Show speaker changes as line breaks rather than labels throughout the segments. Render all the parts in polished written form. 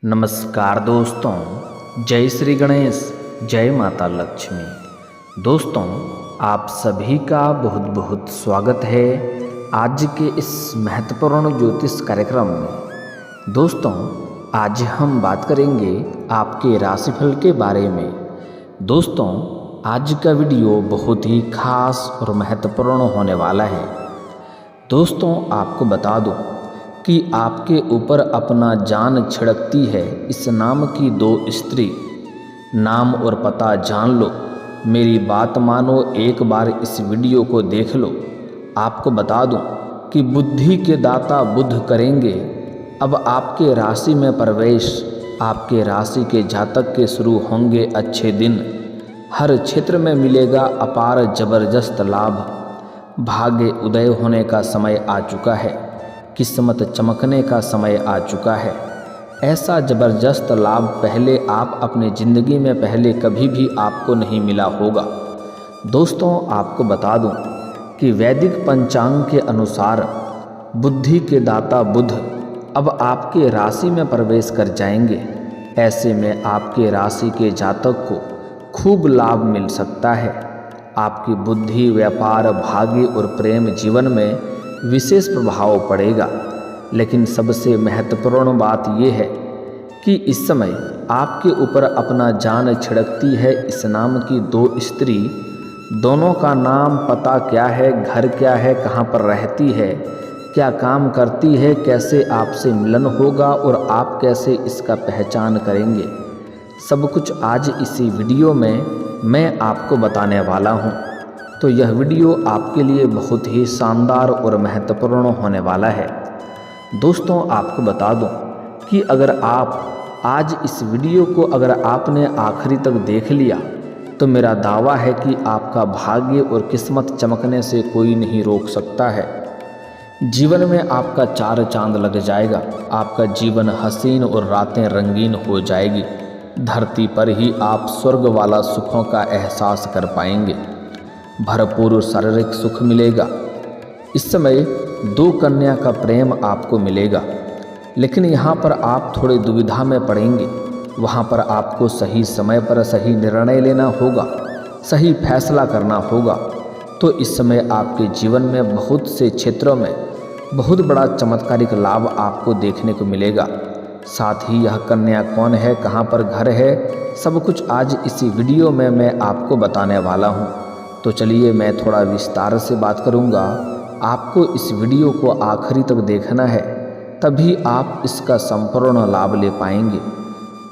नमस्कार दोस्तों, जय श्री गणेश, जय माता लक्ष्मी। दोस्तों, आप सभी का बहुत बहुत स्वागत है आज के इस महत्वपूर्ण ज्योतिष कार्यक्रम में। दोस्तों, आज हम बात करेंगे आपके राशिफल के बारे में। दोस्तों, आज का वीडियो बहुत ही खास और महत्वपूर्ण होने वाला है। दोस्तों, आपको बता दूं कि आपके ऊपर अपना जान छिड़कती है इस नाम की दो स्त्री। नाम और पता जान लो, मेरी बात मानो, एक बार इस वीडियो को देख लो। आपको बता दूं कि बुद्धि के दाता बुध करेंगे अब आपके राशि में प्रवेश। आपके राशि के जातक के शुरू होंगे अच्छे दिन। हर क्षेत्र में मिलेगा अपार जबरदस्त लाभ। भाग्य उदय होने का समय आ चुका है, किस्मत चमकने का समय आ चुका है। ऐसा ज़बरदस्त लाभ पहले आप अपने ज़िंदगी में पहले कभी भी आपको नहीं मिला होगा। दोस्तों, आपको बता दूं कि वैदिक पंचांग के अनुसार बुद्धि के दाता बुध अब आपके राशि में प्रवेश कर जाएंगे। ऐसे में आपके राशि के जातक को खूब लाभ मिल सकता है। आपकी बुद्धि, व्यापार, भाग्य और प्रेम जीवन में विशेष प्रभाव पड़ेगा। लेकिन सबसे महत्वपूर्ण बात यह है कि इस समय आपके ऊपर अपना जान छिड़कती है इस नाम की दो स्त्री। दोनों का नाम पता क्या है, घर क्या है, कहाँ पर रहती है, क्या काम करती है, कैसे आपसे मिलन होगा और आप कैसे इसका पहचान करेंगे, सब कुछ आज इसी वीडियो में मैं आपको बताने वाला हूँ। तो यह वीडियो आपके लिए बहुत ही शानदार और महत्वपूर्ण होने वाला है। दोस्तों, आपको बता दूं कि अगर आप आज इस वीडियो को अगर आपने आखिरी तक देख लिया तो मेरा दावा है कि आपका भाग्य और किस्मत चमकने से कोई नहीं रोक सकता है। जीवन में आपका चार चांद लग जाएगा। आपका जीवन हसीन और रातें रंगीन हो जाएगी। धरती पर ही आप स्वर्ग वाला सुखों का एहसास कर पाएंगे। भरपूर शारीरिक सुख मिलेगा। इस समय दो कन्या का प्रेम आपको मिलेगा। लेकिन यहाँ पर आप थोड़े दुविधा में पड़ेंगे। वहाँ पर आपको सही समय पर सही निर्णय लेना होगा, सही फैसला करना होगा। तो इस समय आपके जीवन में बहुत से क्षेत्रों में बहुत बड़ा चमत्कारिक लाभ आपको देखने को मिलेगा। साथ ही यह कन्या कौन है, कहाँ पर घर है, सब कुछ आज इसी वीडियो में मैं आपको बताने वाला हूँ। तो चलिए, मैं थोड़ा विस्तार से बात करूंगा। आपको इस वीडियो को आखिरी तक देखना है, तभी आप इसका संपूर्ण लाभ ले पाएंगे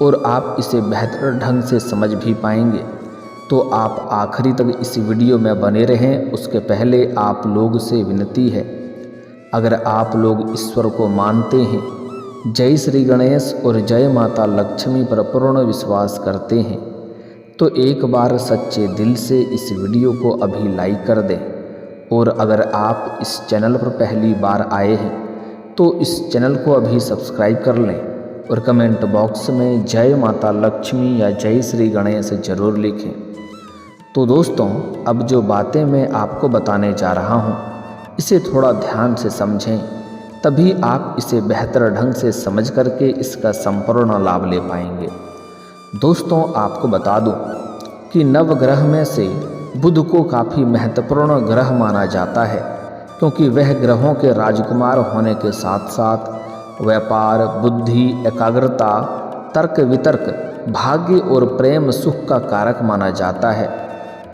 और आप इसे बेहतर ढंग से समझ भी पाएंगे। तो आप आखिरी तक इस वीडियो में बने रहें। उसके पहले आप लोग से विनती है, अगर आप लोग ईश्वर को मानते हैं, जय श्री गणेश और जय माता लक्ष्मी पर पूर्ण विश्वास करते हैं, तो एक बार सच्चे दिल से इस वीडियो को अभी लाइक कर दें। और अगर आप इस चैनल पर पहली बार आए हैं तो इस चैनल को अभी सब्सक्राइब कर लें और कमेंट बॉक्स में जय माता लक्ष्मी या जय श्री गणेश जरूर लिखें। तो दोस्तों, अब जो बातें मैं आपको बताने जा रहा हूँ, इसे थोड़ा ध्यान से समझें, तभी आप इसे बेहतर ढंग से समझ करके इसका संपूर्ण लाभ ले पाएंगे। दोस्तों, आपको बता दूं कि नवग्रह में से बुध को काफ़ी महत्वपूर्ण ग्रह माना जाता है, क्योंकि वह ग्रहों के राजकुमार होने के साथ साथ व्यापार, बुद्धि, एकाग्रता, तर्क वितर्क, भाग्य और प्रेम सुख का कारक माना जाता है।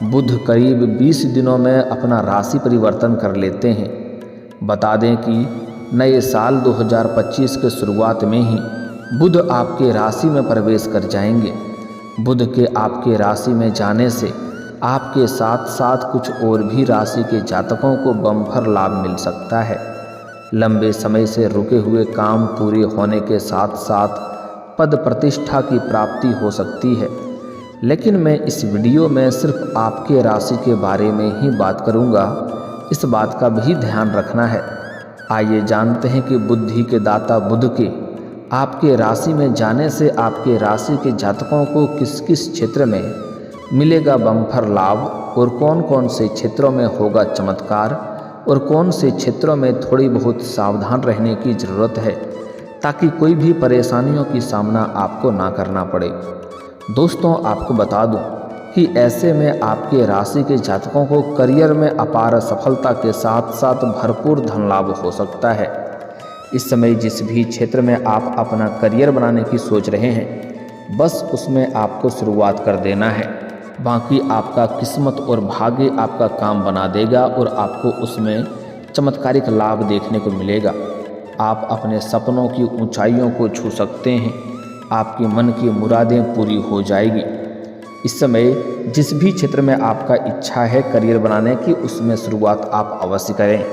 बुध करीब 20 दिनों में अपना राशि परिवर्तन कर लेते हैं। बता दें कि नए साल 2025 के शुरुआत में ही बुध आपके राशि में प्रवेश कर जाएंगे। बुध के आपके राशि में जाने से आपके साथ साथ कुछ और भी राशि के जातकों को बम्पर लाभ मिल सकता है। लंबे समय से रुके हुए काम पूरे होने के साथ साथ पद प्रतिष्ठा की प्राप्ति हो सकती है। लेकिन मैं इस वीडियो में सिर्फ आपके राशि के बारे में ही बात करूंगा। इस बात का भी ध्यान रखना है। आइए जानते हैं कि बुद्धि के दाता बुध के आपके राशि में जाने से आपके राशि के जातकों को किस किस क्षेत्र में मिलेगा बम्पर लाभ और कौन कौन से क्षेत्रों में होगा चमत्कार और कौन से क्षेत्रों में थोड़ी बहुत सावधान रहने की ज़रूरत है। ताकि कोई भी परेशानियों की सामना आपको ना करना पड़े। दोस्तों, आपको बता दूं कि ऐसे में आपके राशि के जातकों को करियर में अपार सफलता के साथ साथ भरपूर धन लाभ हो सकता है। इस समय जिस भी क्षेत्र में आप अपना करियर बनाने की सोच रहे हैं, बस उसमें आपको शुरुआत कर देना है। बाकी आपका किस्मत और भाग्य आपका काम बना देगा और आपको उसमें चमत्कारिक लाभ देखने को मिलेगा। आप अपने सपनों की ऊंचाइयों को छू सकते हैं। आपके मन की मुरादें पूरी हो जाएगी। इस समय जिस भी क्षेत्र में आपका इच्छा है करियर बनाने की, उसमें शुरुआत आप अवश्य करें,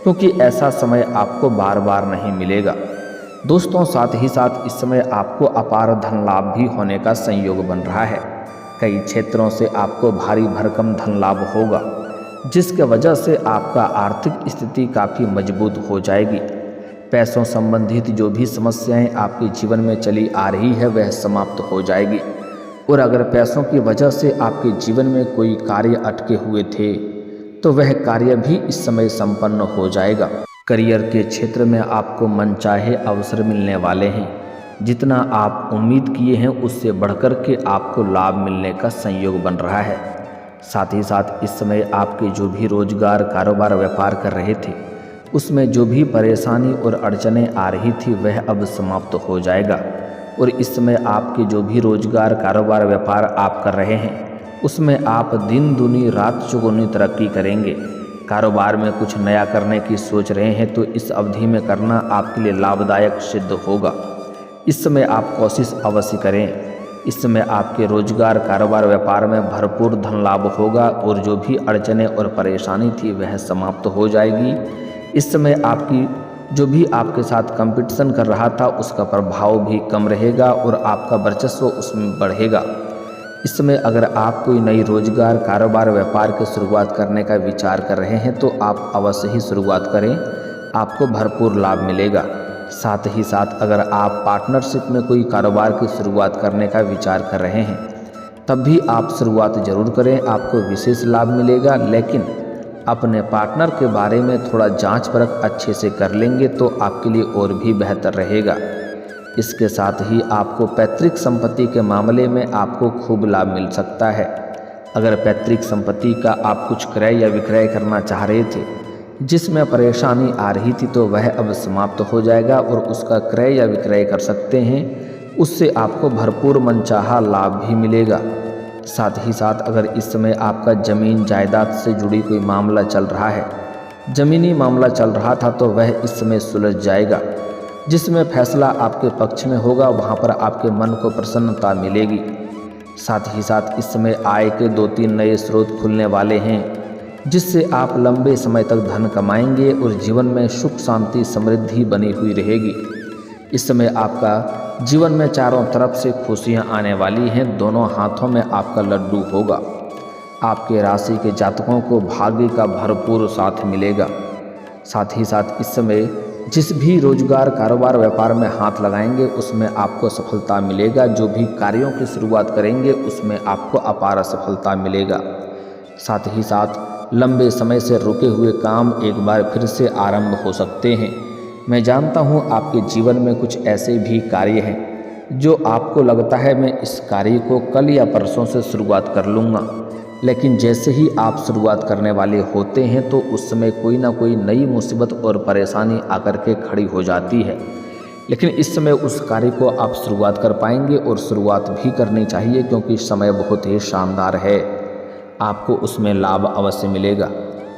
क्योंकि ऐसा समय आपको बार बार नहीं मिलेगा। दोस्तों, साथ ही साथ इस समय आपको अपार धन लाभ भी होने का संयोग बन रहा है। कई क्षेत्रों से आपको भारी भरकम धन लाभ होगा, जिसके वजह से आपका आर्थिक स्थिति काफ़ी मजबूत हो जाएगी। पैसों संबंधित जो भी समस्याएं आपके जीवन में चली आ रही है, वह समाप्त हो जाएगी। और अगर पैसों की वजह से आपके जीवन में कोई कार्य अटके हुए थे, तो वह कार्य भी इस समय संपन्न हो जाएगा। करियर के क्षेत्र में आपको मनचाहे अवसर मिलने वाले हैं। जितना आप उम्मीद किए हैं उससे बढ़कर के आपको लाभ मिलने का संयोग बन रहा है। साथ ही साथ इस समय आपके जो भी रोजगार, कारोबार, व्यापार कर रहे थे, उसमें जो भी परेशानी और अड़चनें आ रही थी, वह अब समाप्त हो जाएगा। और इस समय आपके जो भी रोजगार, कारोबार, व्यापार आप कर रहे हैं, उसमें आप दिन दूनी रात चौगुनी तरक्की करेंगे। कारोबार में कुछ नया करने की सोच रहे हैं तो इस अवधि में करना आपके लिए लाभदायक सिद्ध होगा। इस समय आप कोशिश अवश्य करें। इस समय आपके रोजगार, कारोबार, व्यापार में भरपूर धन लाभ होगा और जो भी अड़चनें और परेशानी थी वह समाप्त हो जाएगी। इस समय आपकी जो भी आपके साथ कंपटीशन कर रहा था, उसका प्रभाव भी कम रहेगा और आपका वर्चस्व उसमें बढ़ेगा। इस समय अगर आप कोई नई रोजगार, कारोबार, व्यापार की शुरुआत करने का विचार कर रहे हैं तो आप अवश्य ही शुरुआत करें, आपको भरपूर लाभ मिलेगा। साथ ही साथ अगर आप पार्टनरशिप में कोई कारोबार की शुरुआत करने का विचार कर रहे हैं, तब भी आप शुरुआत जरूर करें, आपको विशेष लाभ मिलेगा। लेकिन अपने पार्टनर के बारे में थोड़ा जांच परख अच्छे से कर लेंगे तो आपके लिए और भी बेहतर रहेगा। इसके साथ ही आपको पैतृक संपत्ति के मामले में आपको खूब लाभ मिल सकता है। अगर पैतृक संपत्ति का आप कुछ क्रय या विक्रय करना चाह रहे थे, जिसमें परेशानी आ रही थी, तो वह अब समाप्त हो जाएगा और उसका क्रय या विक्रय कर सकते हैं। उससे आपको भरपूर मनचाहा लाभ भी मिलेगा। साथ ही साथ अगर इस समय आपका ज़मीन जायदाद से जुड़ी कोई मामला चल रहा है, ज़मीनी मामला चल रहा था, तो वह इस समय सुलझ जाएगा। जिसमें फैसला आपके पक्ष में होगा, वहाँ पर आपके मन को प्रसन्नता मिलेगी। साथ ही साथ इस समय आय के 2-3 नए स्रोत खुलने वाले हैं, जिससे आप लंबे समय तक धन कमाएंगे और जीवन में सुख, शांति, समृद्धि बनी हुई रहेगी। इस समय आपका जीवन में चारों तरफ से खुशियां आने वाली हैं। दोनों हाथों में आपका लड्डू होगा। आपके राशि के जातकों को भाग्य का भरपूर साथ मिलेगा। साथ ही साथ इस समय जिस भी रोजगार, कारोबार, व्यापार में हाथ लगाएंगे, उसमें आपको सफलता मिलेगा। जो भी कार्यों की शुरुआत करेंगे, उसमें आपको अपार सफलता मिलेगा। साथ ही साथ लंबे समय से रुके हुए काम एक बार फिर से आरंभ हो सकते हैं। मैं जानता हूँ आपके जीवन में कुछ ऐसे भी कार्य हैं जो आपको लगता है मैं इस कार्य को कल या परसों से शुरुआत कर लूँगा, लेकिन जैसे ही आप शुरुआत करने वाले होते हैं तो उस समय कोई ना कोई नई मुसीबत और परेशानी आकर के खड़ी हो जाती है। लेकिन इस समय उस कार्य को आप शुरुआत कर पाएंगे और शुरुआत भी करनी चाहिए, क्योंकि समय बहुत ही शानदार है। आपको उसमें लाभ अवश्य मिलेगा।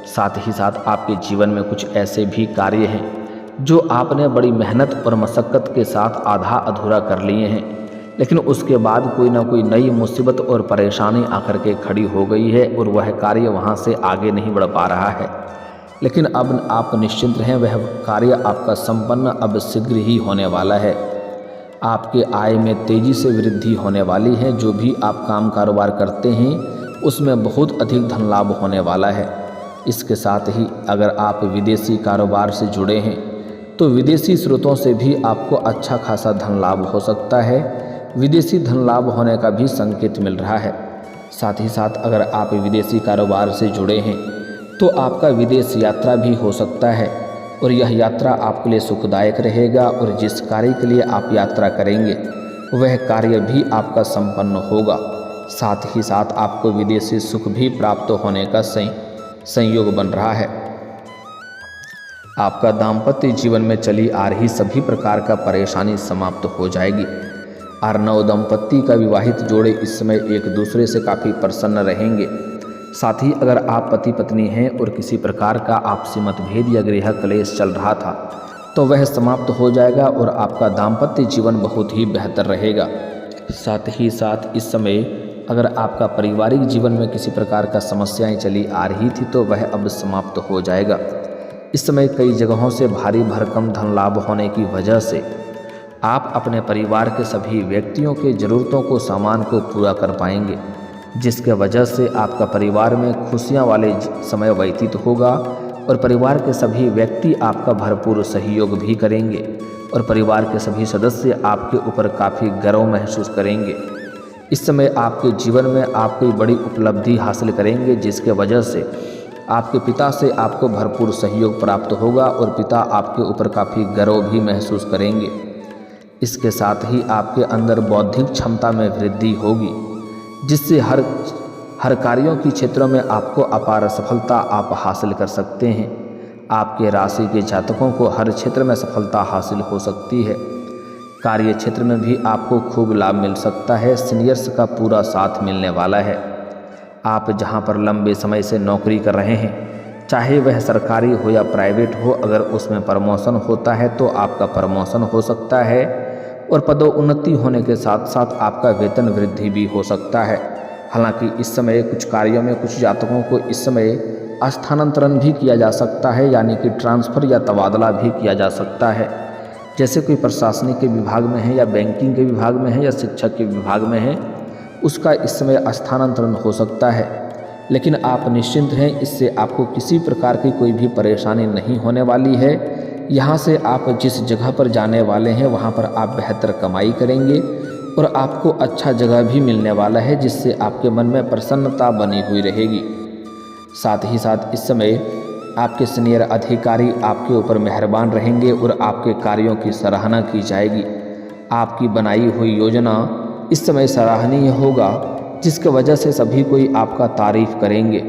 साथ ही साथ आपके जीवन में कुछ ऐसे भी कार्य हैं जो आपने बड़ी मेहनत और मशक्क़त के साथ आधा अधूरा कर लिए हैं, लेकिन उसके बाद कोई ना कोई नई मुसीबत और परेशानी आकर के खड़ी हो गई है और वह कार्य वहाँ से आगे नहीं बढ़ पा रहा है। लेकिन अब आप निश्चिंत रहें, वह कार्य आपका संपन्न अब शीघ्र ही होने वाला है। आपके आय में तेज़ी से वृद्धि होने वाली है। जो भी आप काम कारोबार करते हैं, उसमें बहुत अधिक धन लाभ होने वाला है। इसके साथ ही अगर आप विदेशी कारोबार से जुड़े हैं, तो विदेशी स्रोतों से भी आपको अच्छा खासा धन लाभ हो सकता है। विदेशी धन लाभ होने का भी संकेत मिल रहा है। साथ ही साथ अगर आप विदेशी कारोबार से जुड़े हैं तो आपका विदेश यात्रा भी हो सकता है। और यह यात्रा आपके लिए सुखदायक रहेगा और जिस कार्य के लिए आप यात्रा करेंगे वह कार्य भी आपका संपन्न होगा। साथ ही साथ आपको विदेशी सुख भी प्राप्त होने का संयोग बन रहा है। आपका दाम्पत्य जीवन में चली आ रही सभी प्रकार का परेशानी समाप्त हो जाएगी और नव दंपत्ति का विवाहित जोड़े इस समय एक दूसरे से काफ़ी प्रसन्न रहेंगे। साथ ही अगर आप पति पत्नी हैं और किसी प्रकार का आपसी मतभेद या गृह क्लेश चल रहा था तो वह समाप्त हो जाएगा और आपका दाम्पत्य जीवन बहुत ही बेहतर रहेगा। साथ ही साथ इस समय अगर आपका पारिवारिक जीवन में किसी प्रकार का समस्याएं चली आ रही थी तो वह अब समाप्त हो जाएगा। इस समय कई जगहों से भारी भरकम धन लाभ होने की वजह से आप अपने परिवार के सभी व्यक्तियों के ज़रूरतों को सामान को पूरा कर पाएंगे, जिसके वजह से आपका परिवार में खुशियां वाले समय व्यतीत होगा और परिवार के सभी व्यक्ति आपका भरपूर सहयोग भी करेंगे और परिवार के सभी सदस्य आपके ऊपर काफ़ी गर्व महसूस करेंगे। इस समय आपके जीवन में आप कोई बड़ी उपलब्धि हासिल करेंगे, जिसके वजह से आपके पिता से आपको भरपूर सहयोग प्राप्त होगा और पिता आपके ऊपर काफ़ी गर्व भी महसूस करेंगे। इसके साथ ही आपके अंदर बौद्धिक क्षमता में वृद्धि होगी, जिससे हर कार्यों की क्षेत्रों में आपको अपार सफलता आप हासिल कर सकते हैं। आपके राशि के जातकों को हर क्षेत्र में सफलता हासिल हो सकती है। कार्य क्षेत्र में भी आपको खूब लाभ मिल सकता है। सीनियर्स का पूरा साथ मिलने वाला है। आप जहां पर लंबे समय से नौकरी कर रहे हैं, चाहे वह सरकारी हो या प्राइवेट हो, अगर उसमें प्रमोशन होता है तो आपका प्रमोशन हो सकता है और पदोन्नति होने के साथ साथ आपका वेतन वृद्धि भी हो सकता है। हालांकि इस समय कुछ कार्यों में कुछ जातकों को इस समय स्थानांतरण भी किया जा सकता है, यानी कि ट्रांसफ़र या तबादला भी किया जा सकता है। जैसे कोई प्रशासनिक के विभाग में है या बैंकिंग के विभाग में है या शिक्षक के विभाग में है, उसका इस समय स्थानांतरण हो सकता है। लेकिन आप निश्चिंत हैं, इससे आपको किसी प्रकार की कोई भी परेशानी नहीं होने वाली है। यहाँ से आप जिस जगह पर जाने वाले हैं वहाँ पर आप बेहतर कमाई करेंगे और आपको अच्छा जगह भी मिलने वाला है, जिससे आपके मन में प्रसन्नता बनी हुई रहेगी। साथ ही साथ इस समय आपके सीनियर अधिकारी आपके ऊपर मेहरबान रहेंगे और आपके कार्यों की सराहना की जाएगी। आपकी बनाई हुई योजना इस समय सराहनीय होगा, जिसके वजह से सभी कोई आपका तारीफ करेंगे।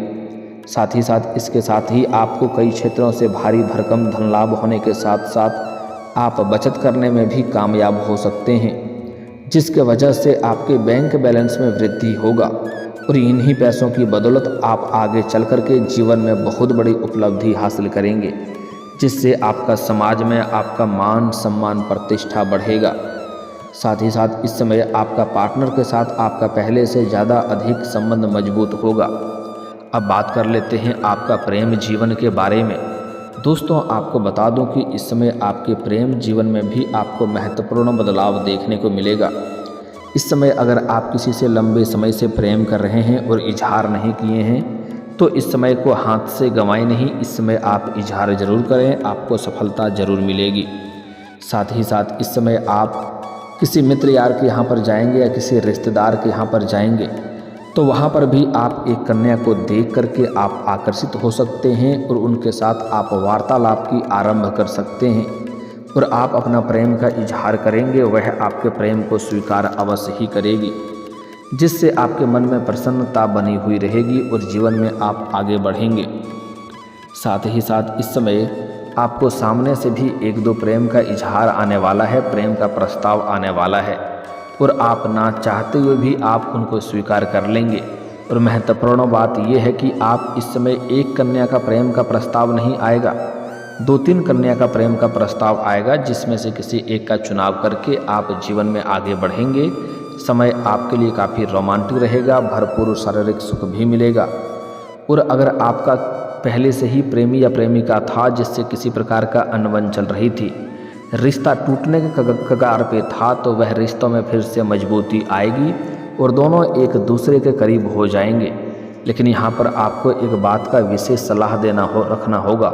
साथ ही साथ इसके साथ ही आपको कई क्षेत्रों से भारी भरकम धन लाभ होने के साथ साथ आप बचत करने में भी कामयाब हो सकते हैं, जिसके वजह से आपके बैंक बैलेंस में वृद्धि होगा और इन्हीं पैसों की बदौलत आप आगे चल कर के जीवन में बहुत बड़ी उपलब्धि हासिल करेंगे, जिससे आपका समाज में आपका मान सम्मान प्रतिष्ठा बढ़ेगा। साथ ही साथ इस समय आपका पार्टनर के साथ आपका पहले से ज़्यादा अधिक संबंध मजबूत होगा। अब बात कर लेते हैं आपका प्रेम जीवन के बारे में। दोस्तों, आपको बता दूं कि इस समय आपके प्रेम जीवन में भी आपको महत्वपूर्ण बदलाव देखने को मिलेगा। इस समय अगर आप किसी से लंबे समय से प्रेम कर रहे हैं और इजहार नहीं किए हैं तो इस समय को हाथ से गंवाएं नहीं, इस समय आप इजहार ज़रूर करें, आपको सफलता ज़रूर मिलेगी। साथ ही साथ इस समय आप किसी मित्र यार के यहाँ पर जाएंगे या किसी रिश्तेदार के यहाँ पर जाएंगे तो वहाँ पर भी आप एक कन्या को देख करके आप आकर्षित हो सकते हैं और उनके साथ आप वार्तालाप की आरंभ कर सकते हैं और आप अपना प्रेम का इजहार करेंगे। वह आपके प्रेम को स्वीकार अवश्य ही करेगी, जिससे आपके मन में प्रसन्नता बनी हुई रहेगी और जीवन में आप आगे बढ़ेंगे। साथ ही साथ इस समय आपको सामने से भी एक दो प्रेम का इजहार आने वाला है, प्रेम का प्रस्ताव आने वाला है और आप ना चाहते हुए भी आप उनको स्वीकार कर लेंगे। और महत्वपूर्ण बात यह है कि आप इस समय एक कन्या का प्रेम का प्रस्ताव नहीं आएगा, 2-3 कन्या का प्रेम का प्रस्ताव आएगा, जिसमें से किसी एक का चुनाव करके आप जीवन में आगे बढ़ेंगे। समय आपके लिए काफ़ी रोमांटिक रहेगा, भरपूर शारीरिक सुख भी मिलेगा। और अगर आपका पहले से ही प्रेमी या प्रेमिका था जिससे किसी प्रकार का अनबन चल रही थी, रिश्ता टूटने के कगार पे था, तो वह रिश्तों में फिर से मजबूती आएगी और दोनों एक दूसरे के करीब हो जाएंगे। लेकिन यहाँ पर आपको एक बात का विशेष सलाह रखना होगा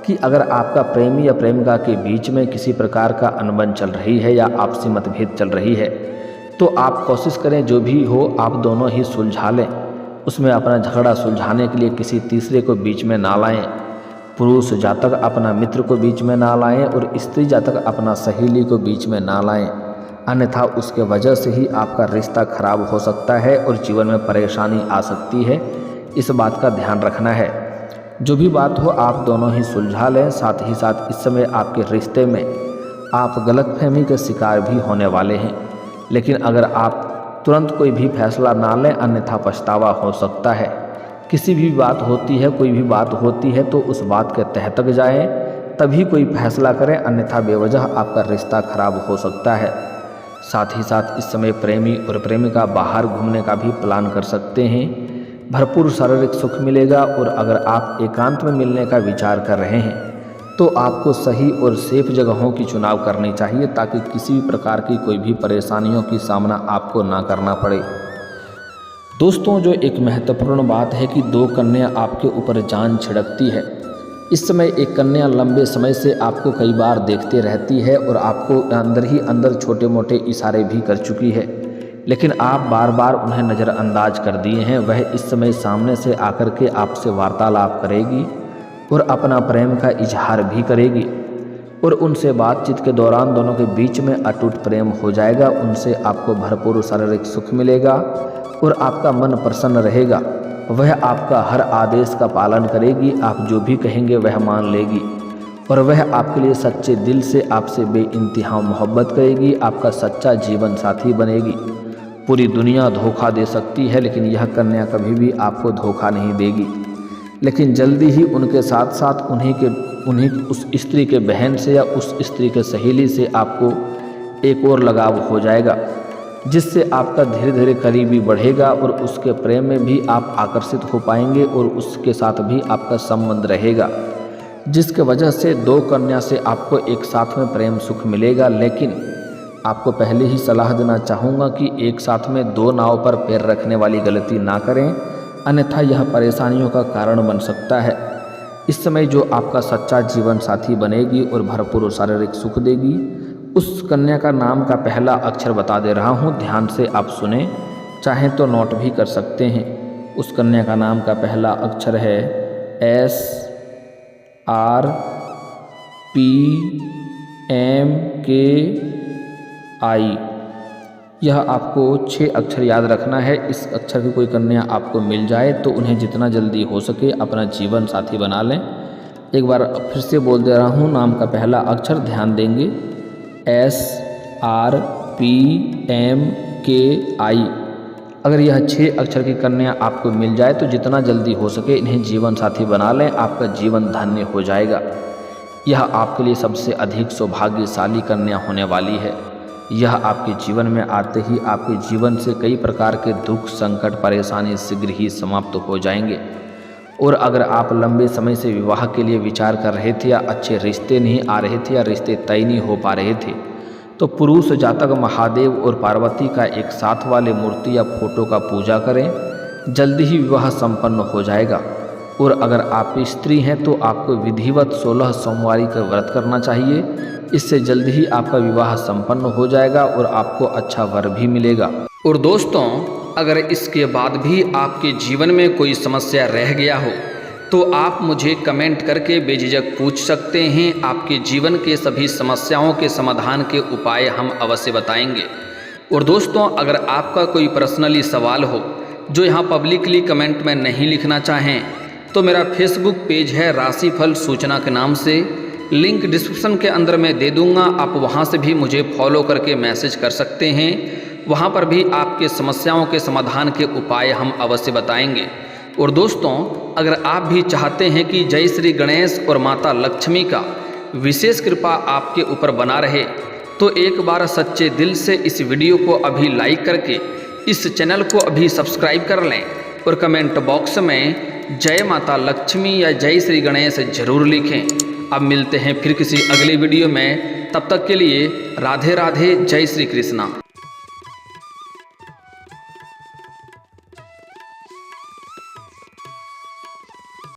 कि अगर आपका प्रेमी या प्रेमिका के बीच में किसी प्रकार का अनबन चल रही है या आपसी मतभेद चल रही है तो आप कोशिश करें जो भी हो आप दोनों ही सुलझा लें। उसमें अपना झगड़ा सुलझाने के लिए किसी तीसरे को बीच में ना लाएं। पुरुष जातक अपना मित्र को बीच में ना लाएं और स्त्री जातक अपना सहेली को बीच में ना लाएं, अन्यथा उसके वजह से ही आपका रिश्ता खराब हो सकता है और जीवन में परेशानी आ सकती है। इस बात का ध्यान रखना है। जो भी बात हो आप दोनों ही सुलझा लें। साथ ही साथ इस समय आपके रिश्ते में आप गलतफहमी के शिकार भी होने वाले हैं, लेकिन अगर आप तुरंत कोई भी फैसला ना लें अन्यथा पछतावा हो सकता है। किसी भी बात होती है, कोई भी बात होती है तो उस बात के तह तक जाएं, तभी कोई फैसला करें, अन्यथा बेवजह आपका रिश्ता खराब हो सकता है। साथ ही साथ इस समय प्रेमी और प्रेमिका बाहर घूमने का भी प्लान कर सकते हैं। भरपूर शारीरिक सुख मिलेगा और अगर आप एकांत में मिलने का विचार कर रहे हैं तो आपको सही और सेफ जगहों की चुनाव करनी चाहिए ताकि किसी भी प्रकार की कोई भी परेशानियों की सामना आपको ना करना पड़े। दोस्तों, जो एक महत्वपूर्ण बात है कि 2 कन्या आपके ऊपर जान छिड़कती है। इस समय एक कन्या लंबे समय से आपको कई बार देखते रहती है और आपको अंदर ही अंदर छोटे मोटे इशारे भी कर चुकी है, लेकिन आप बार बार उन्हें नज़रअंदाज कर दिए हैं। वह इस समय सामने से आकर के आपसे वार्तालाप करेगी और अपना प्रेम का इजहार भी करेगी और उनसे बातचीत के दौरान दोनों के बीच में अटूट प्रेम हो जाएगा। उनसे आपको भरपूर शारीरिक सुख मिलेगा और आपका मन प्रसन्न रहेगा। वह आपका हर आदेश का पालन करेगी, आप जो भी कहेंगे वह मान लेगी और वह आपके लिए सच्चे दिल से आपसे बेइंतहा मोहब्बत करेगी, आपका सच्चा जीवन साथी बनेगी। पूरी दुनिया धोखा दे सकती है लेकिन यह कन्या कभी भी आपको धोखा नहीं देगी। लेकिन जल्दी ही उनके साथ साथ उन्हीं उस स्त्री के बहन से या उस स्त्री के सहेली से आपको एक और लगाव हो जाएगा, जिससे आपका धीरे धीरे करीबी बढ़ेगा और उसके प्रेम में भी आप आकर्षित हो पाएंगे और उसके साथ भी आपका संबंध रहेगा, जिसके वजह से 2 कन्या से आपको एक साथ में प्रेम सुख मिलेगा। लेकिन आपको पहले ही सलाह देना चाहूँगा कि एक साथ में 2 नाव पर पैर रखने वाली गलती ना करें, अन्यथा यह परेशानियों का कारण बन सकता है। इस समय जो आपका सच्चा जीवन साथी बनेगी और भरपूर शारीरिक सुख देगी, उस कन्या का नाम का पहला अक्षर बता दे रहा हूँ, ध्यान से आप सुने, चाहें तो नोट भी कर सकते हैं। उस कन्या का नाम का पहला अक्षर है SRPMKI। यह आपको 6 अक्षर याद रखना है। इस अक्षर की कोई कन्या आपको मिल जाए तो उन्हें जितना जल्दी हो सके अपना जीवन साथी बना लें। एक बार फिर से बोल दे रहा हूँ, नाम का पहला अक्षर ध्यान देंगे SRPMKI। अगर यह 6 अक्षर की कन्या आपको मिल जाए तो जितना जल्दी हो सके इन्हें जीवन साथी बना लें, आपका जीवन धन्य हो जाएगा। यह आपके लिए सबसे अधिक सौभाग्यशाली कन्या होने वाली है। यह आपके जीवन में आते ही आपके जीवन से कई प्रकार के दुख, संकट, परेशानी शीघ्र ही समाप्त हो जाएंगे। और अगर आप लंबे समय से विवाह के लिए विचार कर रहे थे या अच्छे रिश्ते नहीं आ रहे थे या रिश्ते तय नहीं हो पा रहे थे, तो पुरुष जातक महादेव और पार्वती का एक साथ वाले मूर्ति या फोटो का पूजा करें, जल्दी ही विवाह संपन्न हो जाएगा। और अगर आप स्त्री हैं तो आपको विधिवत 16 सोमवारी का व्रत करना चाहिए, इससे जल्दी ही आपका विवाह संपन्न हो जाएगा और आपको अच्छा वर भी मिलेगा। और दोस्तों, अगर इसके बाद भी आपके जीवन में कोई समस्या रह गया हो तो आप मुझे कमेंट करके बेझिझक पूछ सकते हैं। आपके जीवन के सभी समस्याओं के समाधान के उपाय हम अवश्य बताएंगे। और दोस्तों, अगर आपका कोई पर्सनली सवाल हो जो यहाँ पब्लिकली कमेंट में नहीं लिखना चाहें तो मेरा फेसबुक पेज है राशिफल सूचना के नाम से, लिंक डिस्क्रिप्शन के अंदर मैं दे दूंगा। आप वहां से भी मुझे फॉलो करके मैसेज कर सकते हैं। वहां पर भी आपके समस्याओं के समाधान के उपाय हम अवश्य बताएंगे। और दोस्तों, अगर आप भी चाहते हैं कि जय श्री गणेश और माता लक्ष्मी का विशेष कृपा आपके ऊपर बना रहे तो एक बार सच्चे दिल से इस वीडियो को अभी लाइक करके इस चैनल को अभी सब्सक्राइब कर लें और कमेंट बॉक्स में जय माता लक्ष्मी या जय श्री गणेश जरूर लिखें। अब मिलते हैं फिर किसी अगले वीडियो में, तब तक के लिए राधे राधे, जय श्री कृष्णा।